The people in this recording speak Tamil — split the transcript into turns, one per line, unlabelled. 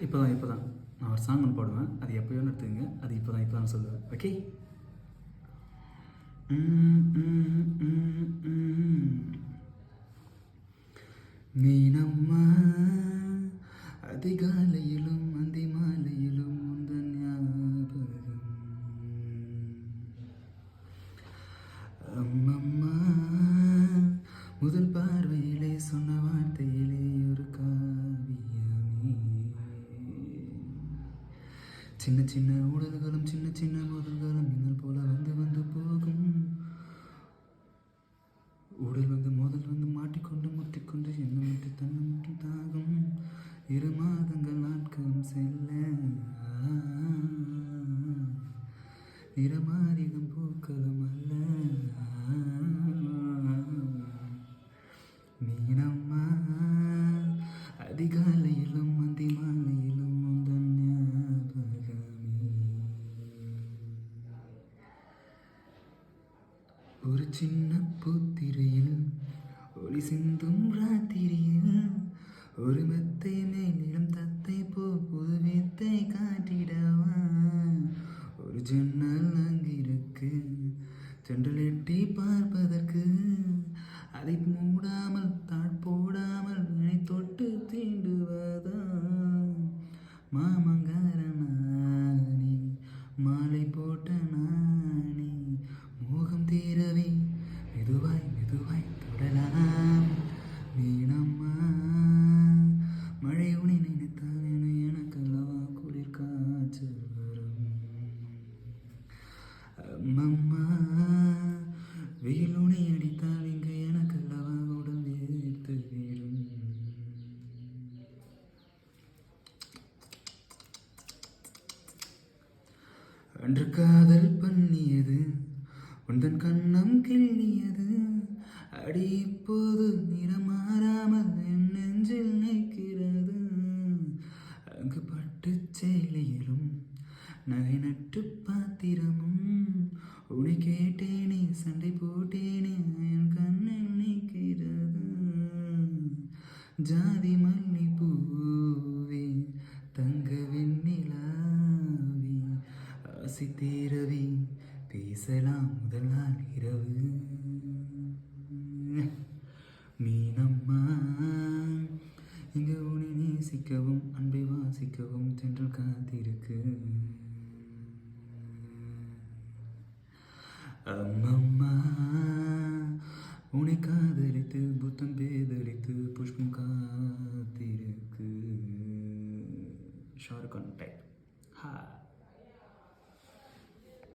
இப்போ தான் நான் ஒரு சாங் ஒன்று பாடுவேன். அது எப்போயோன்னு எடுத்துக்கங்க. அது இப்போ தான் சொல்லுவேன். ஓகே. மீனம்மா அதிகாலையிலும் அந்தி மாலையிலும் உந்தன் ஞாபகம். அம்மம்மா முதல் பார்வையிலே சொன்ன வார்த்தையிலே ஒரு காவியமே. சின்ன சின்ன உடல்களும் சின்ன சின்ன முதல்களும் மின்னல் போல வந்து வந்து போகும். உடல் வந்து முதல் வந்து மாட்டிக்கொண்டு முட்டிக்கொண்டு என்ன முட்டி தன்னை முட்டி தாகும். 2 மாதங்கள் நாட்களும் செல்ல நிறமாறிடும் பூக்களும் அல்ல. மீனம்மா அதிகாலையிலும் அந்தி மாலையிலும் உந்தன் ஞாபகமே. ஒரு சின்ன பூத்திரையில் ஒளி சிந்தும் ராத்திரியில் ஒரு மெத்தை மேலிடம் தத்தை போ புது வித்தை காட்டிடவா. ஒரு ஜன்னல் அங்கிருக்கு சென்றல் எட்டி பார்ப்பதற்கு. அதை மூடாமல் தாழ் போடாமல் என்னை தொட்டு தீண்டுவதா. மாமங்கார நானே மாலை போட்ட நானே மோகம் தீரவே மெதுவாய் மெதுவாய் தொடலாம். மீனம்மா மழை உனை நினைத்தால் எனக்கல்லவா குளிர் காய்ச்சல் வரும். அம்மம்மா வெயில் உனை அடித்தால் இங்கு எனக்கல்லவா உடல் வேர்த்து வீரும். அன்று காதல் பண்ணியது உந்தன் கண்ணம் கிள்ளியது. அடி இப்போது நிறம் மாறாமல் என் நெஞ்சில் நிற்கிறது. அங்கு பட்டு சேலையிலும் நகை நட்டு பாத்திரமும் உன்னை கேட்டேனே சண்டை போட்டேனே என் கண்ணில் நிற்கிறது. ஜாதி மல்லி பூவே தங்க வெண்ணிலாவே ஆசி தீரவே பேசலாம் முதல் நாள் இரவு. மீனம்மா இங்கு உன்னை நேசிக்கவும் அன்பை வாசிக்கவும் தென்றல் காத்திருக்கு. அம்மம்மா உன்னை காதலித்து புத்தம் பேதலித்து புஷ்பம் காத்திருக்கு. ஷாருக்கான் டைப்.